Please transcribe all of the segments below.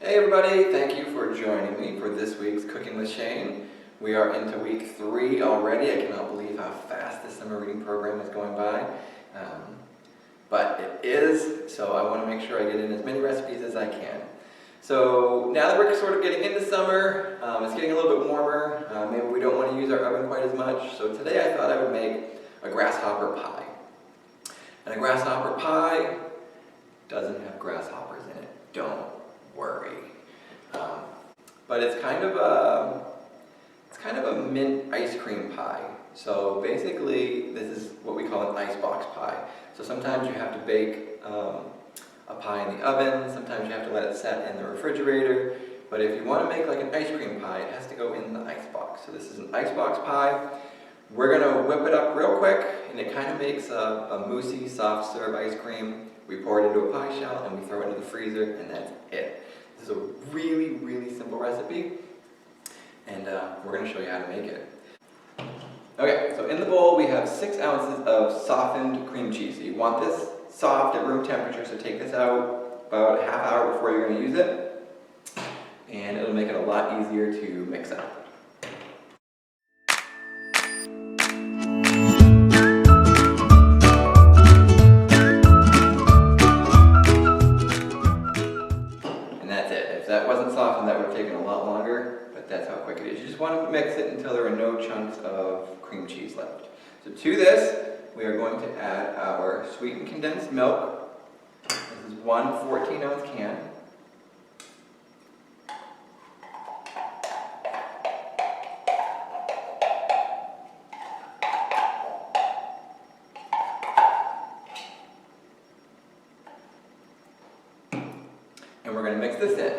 Hey everybody, thank you for joining me for this week's Cooking with Shane. We are into week 3 already. I cannot believe how fast this summer reading program is going by. But it is, so I want to make sure I get in as many recipes as I can. So now that we're sort of getting into summer, it's getting a little bit warmer. Maybe we don't want to use our oven quite as much. So today I thought I would make a grasshopper pie. And a grasshopper pie doesn't have grasshoppers in it. Don't worry. But it's kind of a mint ice cream pie. So basically, this is what we call an icebox pie. So sometimes you have to bake a pie in the oven. Sometimes you have to let it set in the refrigerator. But if you want to make like an ice cream pie, it has to go in the icebox. So this is an icebox pie. We're going to whip it up real quick, and it kind of makes a moussey, soft serve ice cream. We pour it into a pie shell, and we throw it into the freezer, and that's it. This is a really, really simple recipe, and we're going to show you how to make it. Okay, so in the bowl we have 6 ounces of softened cream cheese. So you want this soft at room temperature, so take this out about a half hour before you're going to use it, and it'll make it a lot easier to mix up. That wasn't softened, that would have taken a lot longer, but that's how quick it is. You just want to mix it until there are no chunks of cream cheese left. So to this, we are going to add our sweetened condensed milk. This is one 14-ounce can. And we're going to mix this in.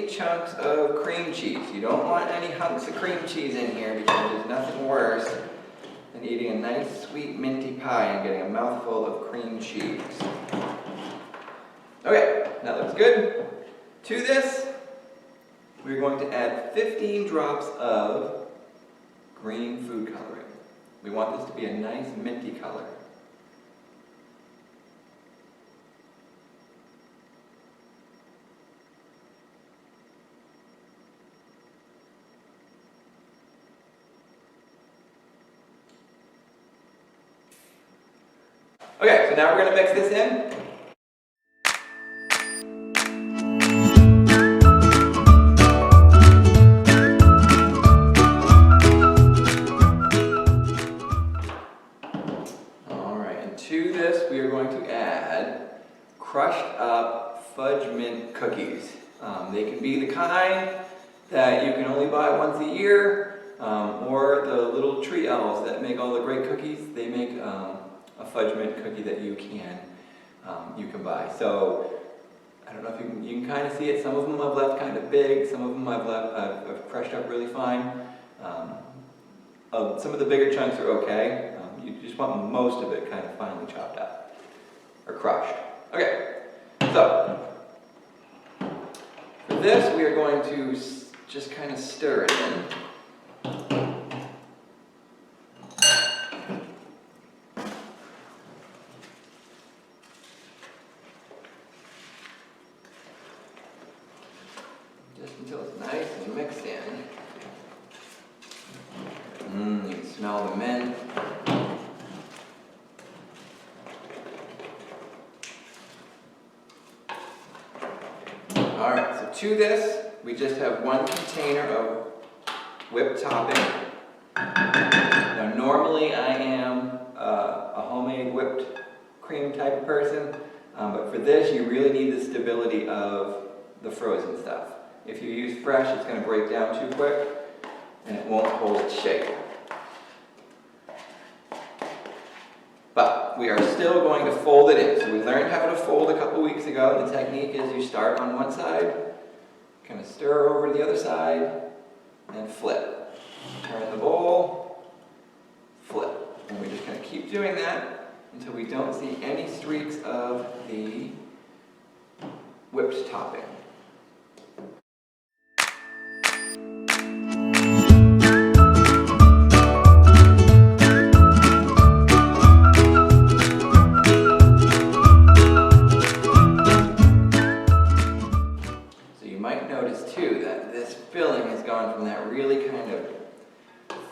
Chunks of cream cheese. You don't want any hunks of cream cheese in here because there's nothing worse than eating a nice sweet minty pie and getting a mouthful of cream cheese. Okay, that looks good. To this, we're going to add 15 drops of green food coloring. We want this to be a nice minty color. Okay, so now we're going to mix this in. Alright, and to this we are going to add crushed up fudge mint cookies. They can be the kind that you can only buy once a year, or the little tree elves that make all the great cookies. They make a fudge mint cookie that you can buy. So I don't know if you can kind of see it. Some of them I've left kind of big. Some of them I've crushed up really fine. Some of the bigger chunks are okay. You just want most of it kind of finely chopped up or crushed. Okay, so for this we are going to just kind of stir it in. Until it's nice and mixed in. You can smell the mint. Alright, so to this, we just have 1 container of whipped topping. Now normally I am a homemade whipped cream type of person, but for this you really need the stability of the frozen stuff. If you use fresh, it's going to break down too quick, and it won't hold its shape. But we are still going to fold it in. So we learned how to fold a couple weeks ago. The technique is you start on one side, kind of stir over to the other side, and flip. Turn the bowl, flip. And we're just going to keep doing that until we don't see any streaks of the whipped topping.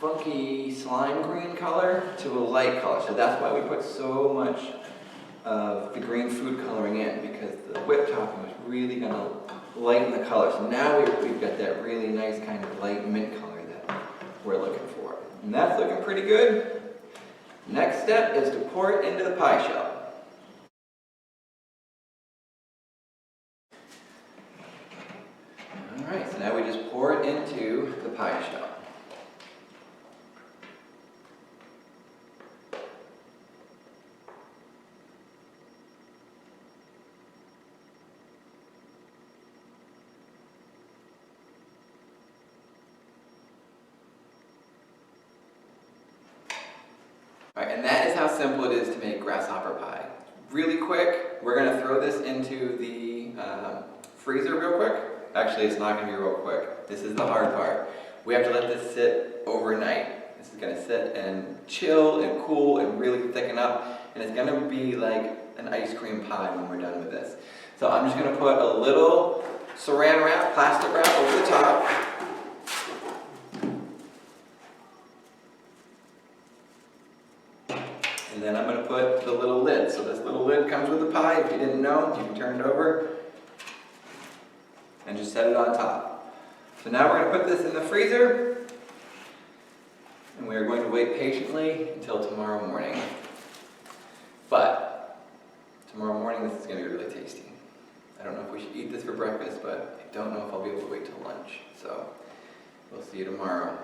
funky slime green color to a light color. So that's why we put so much of the green food coloring in, because the whipped topping was really going to lighten the color. So now we've got that really nice kind of light mint color that we're looking for. And that's looking pretty good. Next step is to pour it into the pie shell. Alright, so now we just pour it into the pie shell. Alright, and that is how simple it is to make grasshopper pie. Really quick, we're going to throw this into the freezer real quick. Actually, it's not going to be real quick. This is the hard part. We have to let this sit overnight. This is going to sit and chill and cool and really thicken up. And it's going to be like an ice cream pie when we're done with this. So I'm just going to put a little saran wrap, plastic wrap over the top. And then I'm going to put the little lid. So this little lid comes with the pie. If you didn't know, you can turn it over and just set it on top. So now we're going to put this in the freezer, and we are going to wait patiently until tomorrow morning. But tomorrow morning this is going to be really tasty. I don't know if we should eat this for breakfast, but I don't know if I'll be able to wait till lunch. So we'll see you tomorrow.